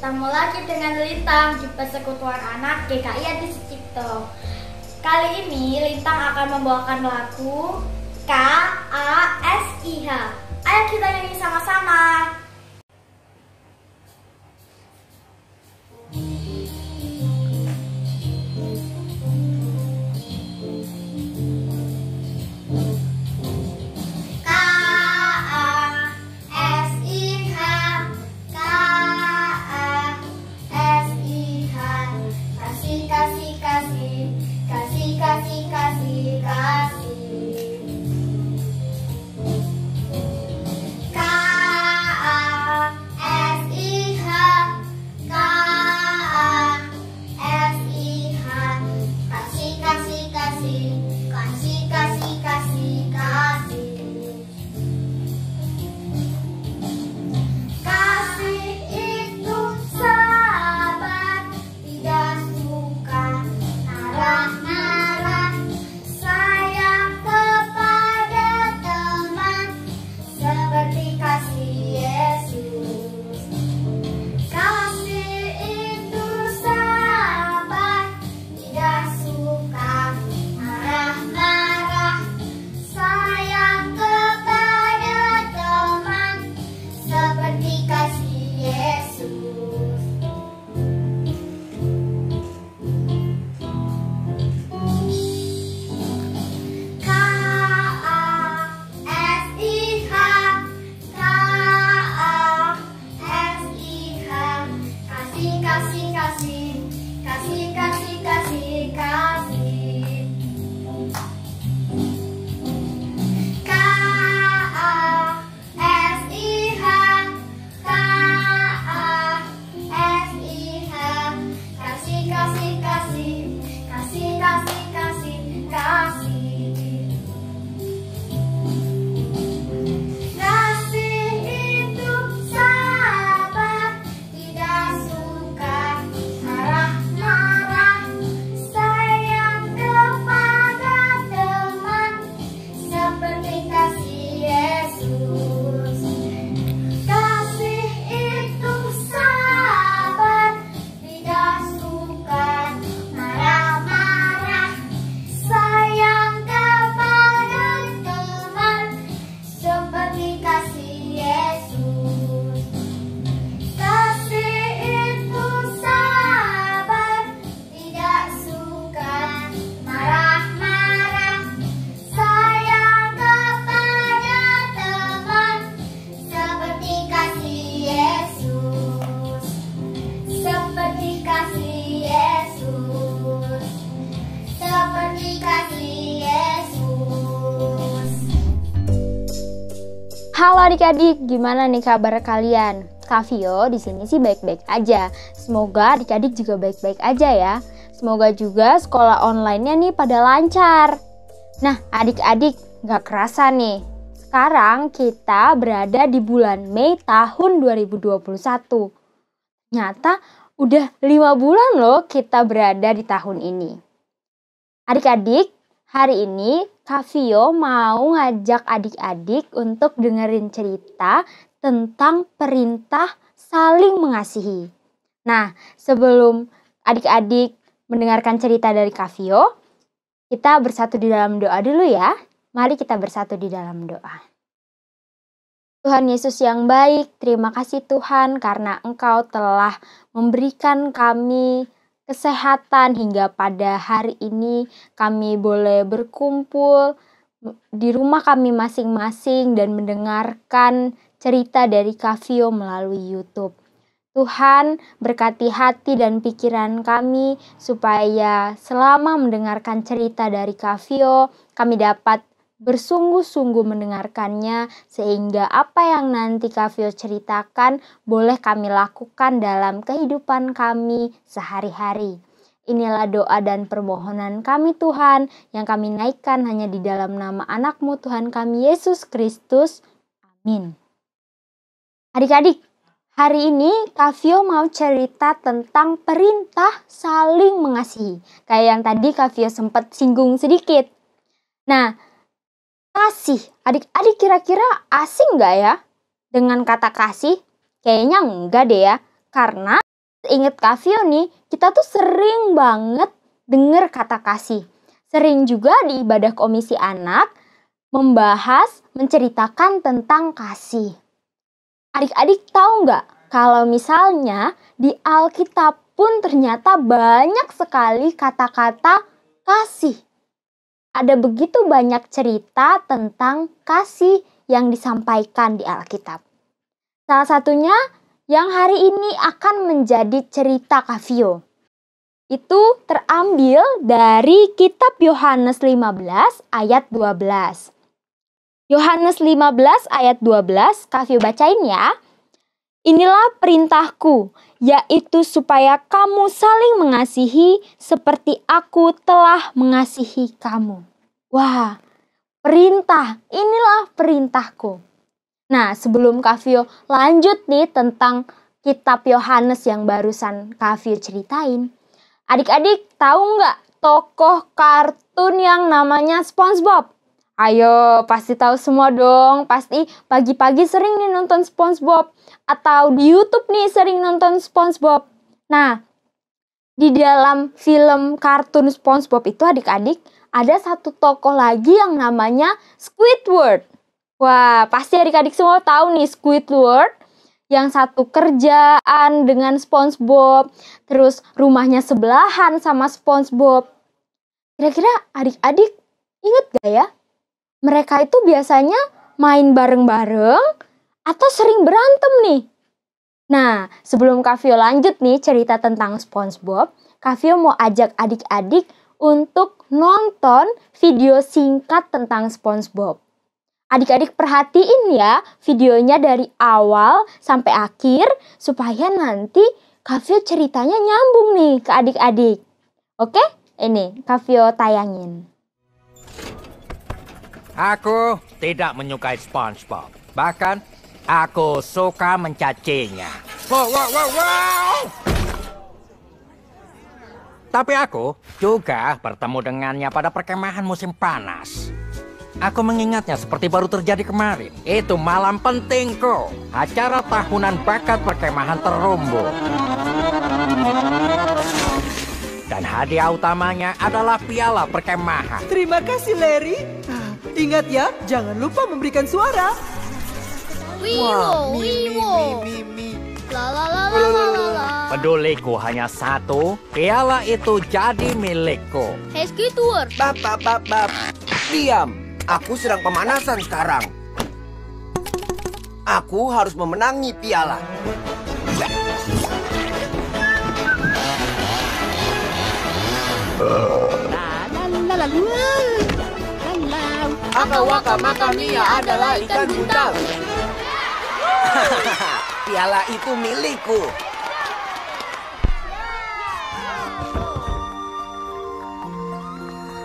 Ketemu lagi dengan Lintang di Persekutuan Anak GKI Adi Sucipto. Kali ini Lintang akan membawakan lagu KASIH. Ayo kita nyanyi sama-sama. Halo adik-adik, gimana nih kabar kalian? Kak Vio di sini sih baik-baik aja. Semoga adik-adik juga baik-baik aja ya. Semoga juga sekolah online-nya nih pada lancar. Nah, adik-adik, gak kerasa nih. Sekarang kita berada di bulan Mei tahun 2021. Ternyata udah 5 bulan loh kita berada di tahun ini. Adik-adik, hari ini Kak Vio mau ngajak adik-adik untuk dengerin cerita tentang perintah saling mengasihi. Nah, sebelum adik-adik mendengarkan cerita dari Kak Vio, kita bersatu di dalam doa dulu ya. Mari kita bersatu di dalam doa. Tuhan Yesus yang baik, terima kasih Tuhan karena Engkau telah memberikan kami kesehatan hingga pada hari ini kami boleh berkumpul di rumah kami masing-masing dan mendengarkan cerita dari Kak Vio melalui YouTube. Tuhan berkati hati dan pikiran kami supaya selama mendengarkan cerita dari Kak Vio kami dapat bersungguh-sungguh mendengarkannya sehingga apa yang nanti Kak Vio ceritakan boleh kami lakukan dalam kehidupan kami sehari-hari. Inilah doa dan permohonan kami Tuhan yang kami naikkan hanya di dalam nama anak-Mu Tuhan kami Yesus Kristus. Amin. Adik-adik, hari ini Kak Vio mau cerita tentang perintah saling mengasihi. Kayak yang tadi Kak Vio sempat singgung sedikit. Nah, kasih, adik-adik kira-kira asing nggak ya dengan kata kasih? Kayaknya enggak deh ya, karena Ingat Kavio nih, kita tuh sering banget denger kata kasih. Sering juga di ibadah komisi anak membahas, menceritakan tentang kasih. Adik-adik tahu nggak kalau misalnya di Alkitab pun ternyata banyak sekali kata-kata kasih. Ada begitu banyak cerita tentang kasih yang disampaikan di Alkitab. Salah satunya yang hari ini akan menjadi cerita Kavio. Itu terambil dari kitab Yohanes 15 ayat 12. Yohanes 15 ayat 12, Kavio bacain ya. Inilah perintahku, yaitu supaya kamu saling mengasihi seperti aku telah mengasihi kamu. Wah, perintah, inilah perintahku. Nah, sebelum Kavio lanjut nih tentang kitab Yohanes yang barusan Kavio ceritain. Adik-adik tahu nggak tokoh kartun yang namanya SpongeBob? Ayo, pasti tahu semua dong. Pasti pagi-pagi sering nih nonton SpongeBob. Atau di YouTube nih sering nonton SpongeBob. Nah, di dalam film kartun SpongeBob itu adik-adik ada satu tokoh lagi yang namanya Squidward. Wah, pasti adik-adik semua tahu nih Squidward. Yang satu kerjaan dengan SpongeBob. Terus rumahnya sebelahan sama SpongeBob. Kira-kira adik-adik inget gak ya? Mereka itu biasanya main bareng-bareng atau sering berantem nih. Nah, sebelum Kavio lanjut nih cerita tentang SpongeBob, Kavio mau ajak adik-adik untuk nonton video singkat tentang SpongeBob. Adik-adik perhatiin ya videonya dari awal sampai akhir supaya nanti Kavio ceritanya nyambung nih ke adik-adik. Oke? Ini Kavio tayangin. Aku tidak menyukai SpongeBob. Bahkan, aku suka mencacinya. Wow. Tapi aku juga bertemu dengannya pada perkemahan musim panas. Aku mengingatnya seperti baru terjadi kemarin. Itu malam pentingku. Acara tahunan bakat perkemahan terumbu. Dan hadiah utamanya adalah piala perkemahan. Terima kasih, Larry. Ingat ya, jangan lupa memberikan suara. Wiwo. La la la la la la la. Peduliku hanya satu, piala itu jadi milikku. Hey Squidward. Bab. Diam, aku sedang pemanasan sekarang. Aku harus memenangi piala. Waka Mia adalah ikan bundang. Piala itu milikku.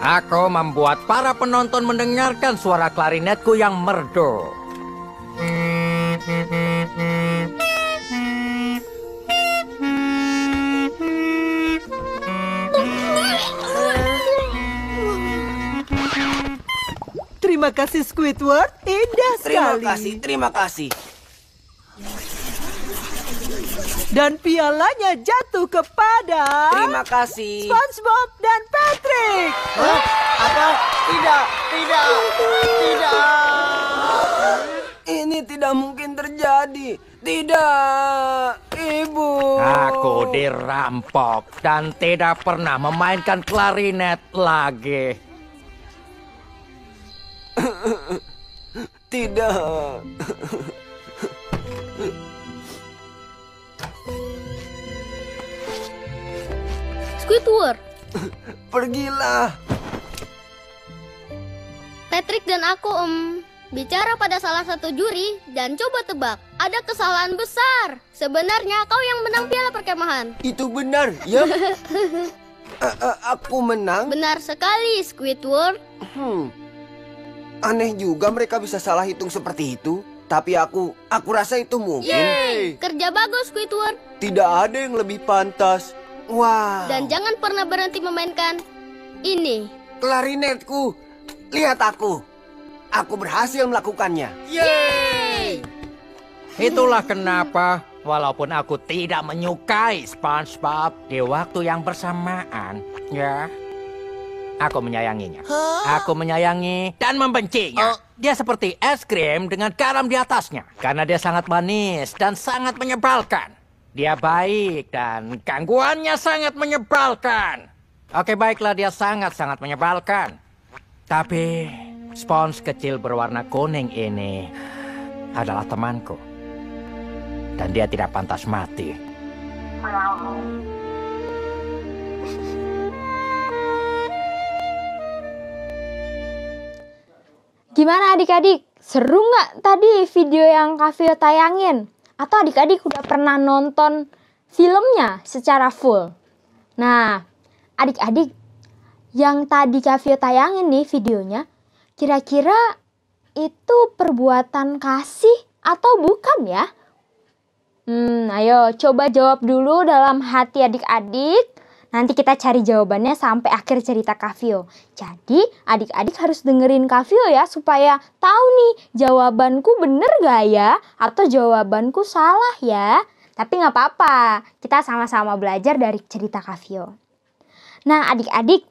Aku membuat para penonton mendengarkan suara klarinetku yang merdu. Terima kasih, Squidward. Indah sekali. Terima kasih. Dan pialanya jatuh kepada Terima kasih. SpongeBob dan Patrick. Hah? Apa? Tidak. Ini tidak mungkin terjadi. Tidak, Ibu. Aku dirampok dan tidak pernah memainkan klarinet lagi. Tidak. Squidward. Pergilah. Patrick dan aku bicara pada salah satu juri dan coba tebak. Ada kesalahan besar. Sebenarnya kau yang menang piala perkemahan. Itu benar, ya? Aku menang? Benar sekali, Squidward. Aneh juga mereka bisa salah hitung seperti itu. Tapi aku rasa itu mungkin. Yeay, kerja bagus, Squidward. Tidak ada yang lebih pantas. Wow. Dan jangan pernah berhenti memainkan ini. Klarinetku. Lihat aku. Aku berhasil melakukannya. Yeay! Itulah kenapa Walaupun aku tidak menyukai SpongeBob, di waktu yang bersamaan, ya, aku menyayanginya. Aku menyayangi dan membencinya. Dia seperti es krim dengan garam di atasnya. Karena dia sangat manis dan sangat menyebalkan. Dia baik dan gangguannya sangat menyebalkan. Oke, baiklah, dia sangat-sangat menyebalkan. Tapi spons kecil berwarna kuning ini adalah temanku. Dan dia tidak pantas mati. Gimana adik-adik? Seru nggak tadi video yang Kak Vio tayangin? Atau adik-adik udah pernah nonton filmnya secara full? Nah, adik-adik, yang tadi Kak Vio tayangin nih videonya, kira-kira itu perbuatan kasih atau bukan ya? Ayo coba jawab dulu dalam hati adik-adik. Nanti kita cari jawabannya sampai akhir cerita Kak Vio. Jadi adik-adik harus dengerin Kak Vio ya, supaya tahu nih jawabanku bener gak ya, atau jawabanku salah ya. Tapi gak apa-apa, kita sama-sama belajar dari cerita Kak Vio. Nah adik-adik,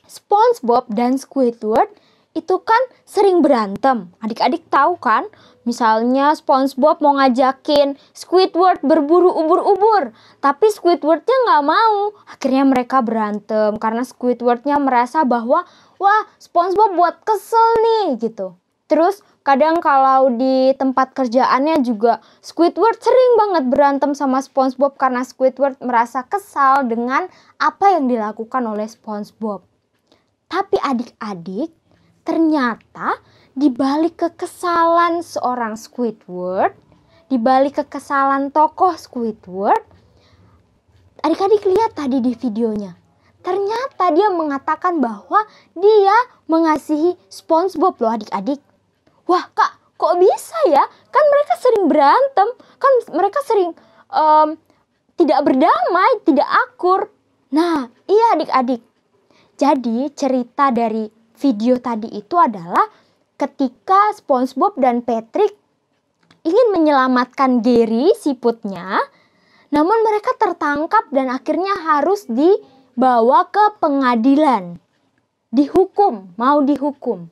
SpongeBob dan Squidward itu kan sering berantem. Adik-adik tahu kan? Misalnya SpongeBob mau ngajakin Squidward berburu ubur-ubur, tapi Squidwardnya nggak mau. Akhirnya mereka berantem karena Squidwardnya merasa bahwa wah SpongeBob buat kesel nih gitu. Terus kadang kalau di tempat kerjaannya juga Squidward sering banget berantem sama SpongeBob karena Squidward merasa kesal dengan apa yang dilakukan oleh SpongeBob. Tapi adik-adik, ternyata di balik kekesalan seorang Squidward, di balik kekesalan tokoh Squidward, adik-adik lihat tadi di videonya. Ternyata dia mengatakan bahwa dia mengasihi SpongeBob loh adik-adik. Wah kak, kok bisa ya? Kan mereka sering berantem, kan mereka sering tidak berdamai, tidak akur. Nah iya adik-adik. Jadi cerita dari video tadi itu adalah ketika SpongeBob dan Patrick ingin menyelamatkan Gary, siputnya, namun mereka tertangkap dan akhirnya harus dibawa ke pengadilan. Mau dihukum.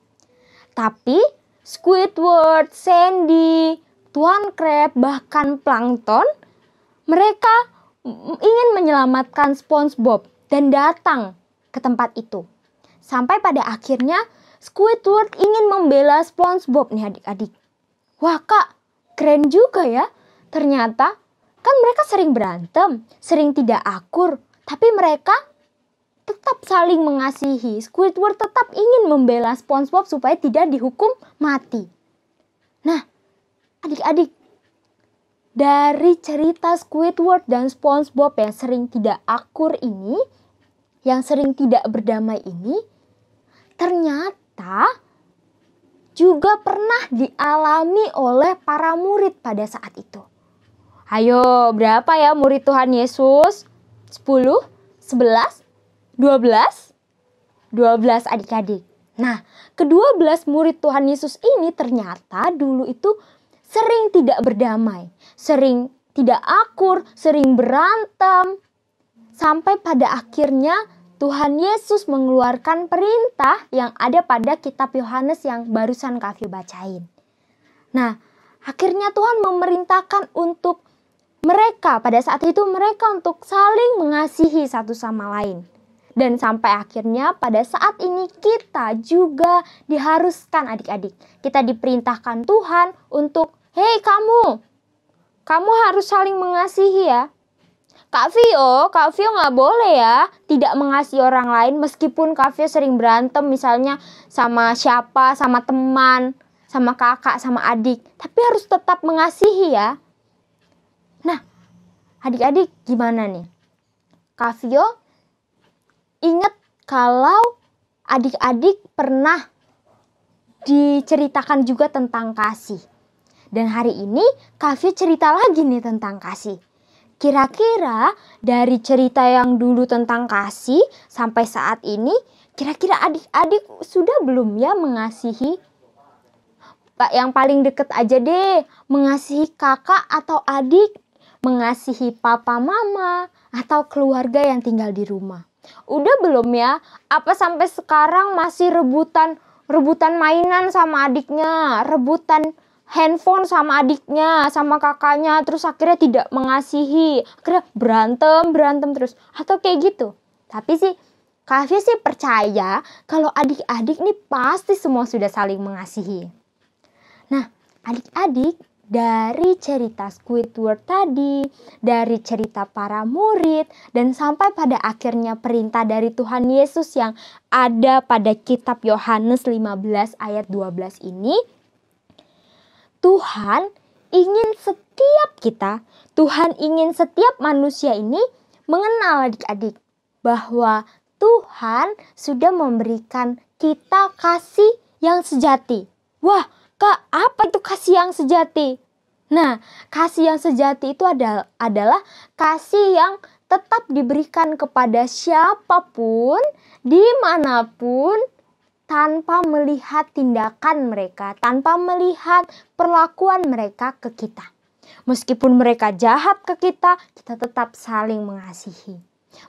Tapi Squidward, Sandy, Tuan Crab, bahkan Plankton, mereka ingin menyelamatkan SpongeBob dan datang ke tempat itu. Sampai pada akhirnya Squidward ingin membela SpongeBob nih adik-adik. Wah kak, keren juga ya. Ternyata kan mereka sering berantem, sering tidak akur, tapi mereka tetap saling mengasihi. Squidward tetap ingin membela SpongeBob supaya tidak dihukum mati. Nah, adik-adik, dari cerita Squidward dan SpongeBob yang sering tidak akur ini, yang sering tidak berdamai ini, ternyata juga pernah dialami oleh para murid pada saat itu. Ayo, berapa ya murid Tuhan Yesus? 10, 11, 12? 12 adik-adik. Nah, ke-12 murid Tuhan Yesus ini ternyata dulu itu sering tidak berdamai, sering tidak akur, sering berantem. Sampai pada akhirnya Tuhan Yesus mengeluarkan perintah yang ada pada kitab Yohanes yang barusan Kak Vio bacain. Nah, akhirnya Tuhan memerintahkan untuk mereka, pada saat itu mereka untuk saling mengasihi satu sama lain. Dan sampai akhirnya pada saat ini kita juga diharuskan adik-adik. Kita diperintahkan Tuhan untuk, hei kamu harus saling mengasihi ya. Kak Vio nggak boleh ya tidak mengasihi orang lain meskipun Kak Vio sering berantem misalnya sama siapa, sama teman, sama kakak, sama adik. Tapi harus tetap mengasihi ya. Nah, adik-adik gimana nih? Kak Vio ingat kalau adik-adik pernah diceritakan juga tentang kasih. Dan hari ini Kak Vio cerita lagi nih tentang kasih. Kira-kira dari cerita yang dulu tentang kasih sampai saat ini, kira-kira adik-adik sudah belum ya mengasihi? Yang paling deket aja deh, mengasihi kakak atau adik, mengasihi papa mama atau keluarga yang tinggal di rumah? Udah belum ya? Apa sampai sekarang masih rebutan mainan sama adiknya, rebutan handphone sama adiknya, sama kakaknya, terus akhirnya tidak mengasihi, akhirnya berantem terus, atau kayak gitu? Tapi sih Kak Fia sih percaya kalau adik-adik nih pasti semua sudah saling mengasihi. Nah, adik-adik, dari cerita Squidward tadi, dari cerita para murid, dan sampai pada akhirnya perintah dari Tuhan Yesus yang ada pada kitab Yohanes 15 ayat 12 ini, Tuhan ingin setiap manusia ini mengenal adik-adik bahwa Tuhan sudah memberikan kita kasih yang sejati. Wah, Kak, apa itu kasih yang sejati? Nah, kasih yang sejati itu adalah kasih yang tetap diberikan kepada siapapun, dimanapun, tanpa melihat tindakan mereka, tanpa melihat perlakuan mereka ke kita. Meskipun mereka jahat ke kita, kita tetap saling mengasihi.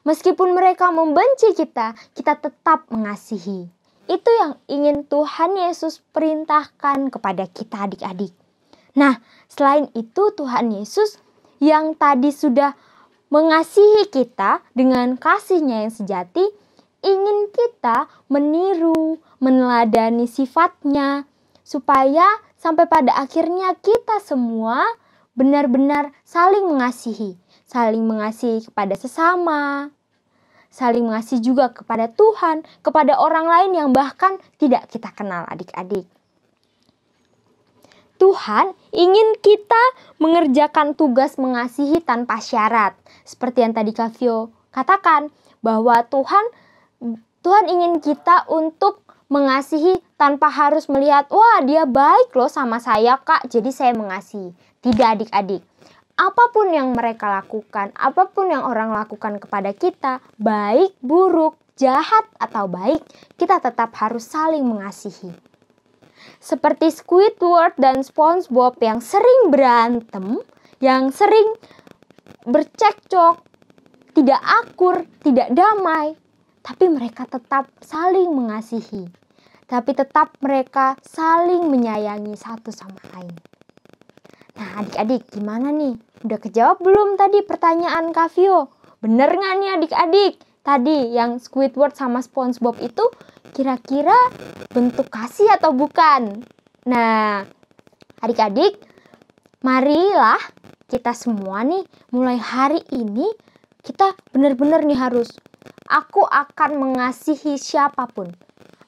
Meskipun mereka membenci kita, kita tetap mengasihi. Itu yang ingin Tuhan Yesus perintahkan kepada kita adik-adik. Nah, selain itu Tuhan Yesus yang tadi sudah mengasihi kita dengan kasih-Nya yang sejati, ingin kita meniru, meneladani sifat-Nya, supaya sampai pada akhirnya kita semua benar-benar saling mengasihi kepada sesama, saling mengasihi juga kepada Tuhan, kepada orang lain yang bahkan tidak kita kenal adik-adik. Tuhan ingin kita mengerjakan tugas mengasihi tanpa syarat. Seperti yang tadi Kak Fio katakan, bahwa Tuhan ingin kita untuk mengasihi tanpa harus melihat, wah dia baik loh sama saya Kak, jadi saya mengasihi. Tidak adik-adik. Apapun yang mereka lakukan, apapun yang orang lakukan kepada kita, baik, buruk, jahat, atau baik, kita tetap harus saling mengasihi. Seperti Squidward dan SpongeBob yang sering berantem, yang sering bercekcok, tidak akur, tidak damai, tapi mereka tetap saling mengasihi. Tapi tetap mereka saling menyayangi satu sama lain. Nah adik-adik gimana nih? Udah kejawab belum tadi pertanyaan Kak Fio? Bener gak nih adik-adik? Tadi yang Squidward sama SpongeBob itu kira-kira bentuk kasih atau bukan? Nah adik-adik, marilah kita semua nih mulai hari ini kita benar-benar nih harus, aku akan mengasihi siapapun.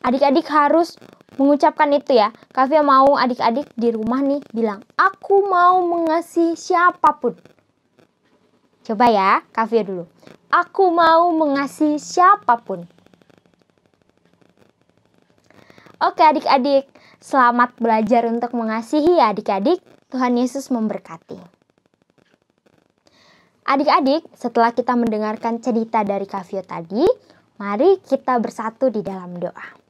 Adik-adik harus mengucapkan itu ya. Kak Fia mau adik-adik di rumah nih bilang, aku mau mengasihi siapapun. Coba ya, Kak Fia dulu. Aku mau mengasihi siapapun. Oke adik-adik, selamat belajar untuk mengasihi ya adik-adik. Tuhan Yesus memberkati. Adik-adik, setelah kita mendengarkan cerita dari Kak Fio tadi, mari kita bersatu di dalam doa.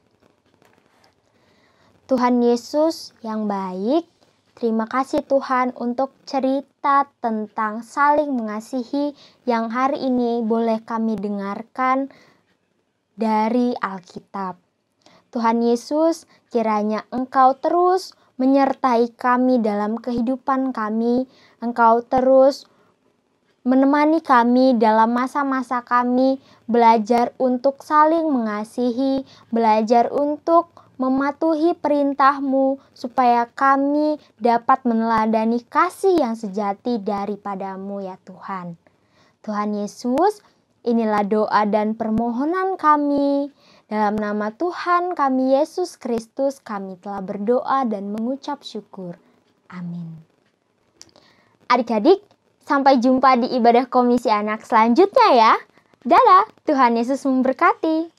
Tuhan Yesus yang baik, terima kasih Tuhan untuk cerita tentang saling mengasihi yang hari ini boleh kami dengarkan dari Alkitab. Tuhan Yesus, kiranya Engkau terus menyertai kami dalam kehidupan kami. Engkau terus menemani kami dalam masa-masa kami belajar untuk saling mengasihi, belajar untuk mematuhi perintah-Mu supaya kami dapat meneladani kasih yang sejati daripada-Mu ya Tuhan. Tuhan Yesus, inilah doa dan permohonan kami. Dalam nama Tuhan kami Yesus Kristus kami telah berdoa dan mengucap syukur. Amin. Adik-adik, sampai jumpa di ibadah komisi anak selanjutnya ya. Dadah, Tuhan Yesus memberkati.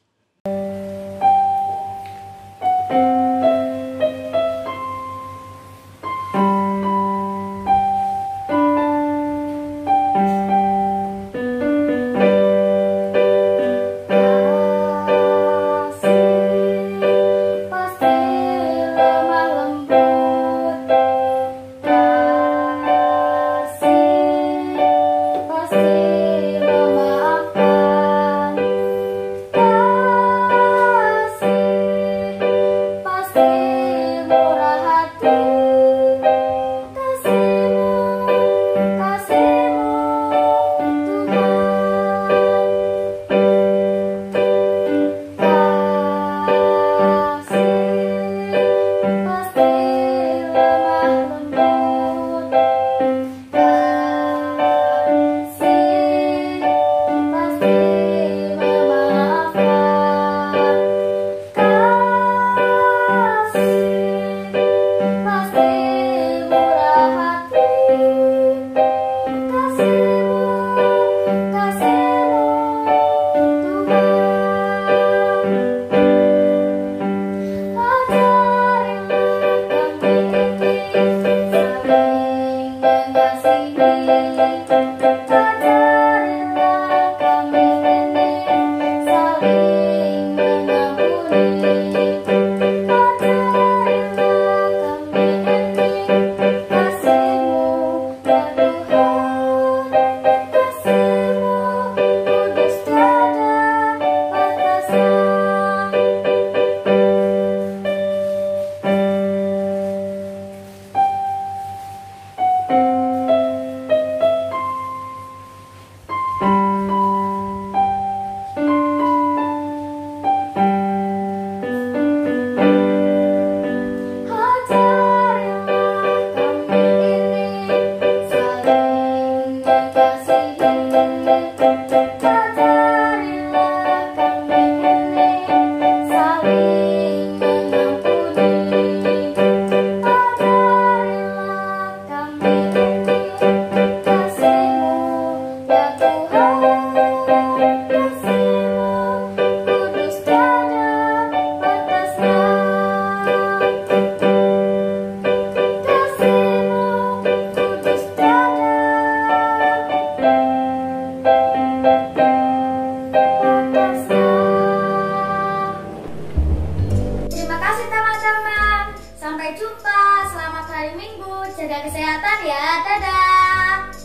Sampai jumpa, selamat hari Minggu, jaga kesehatan ya, dadah.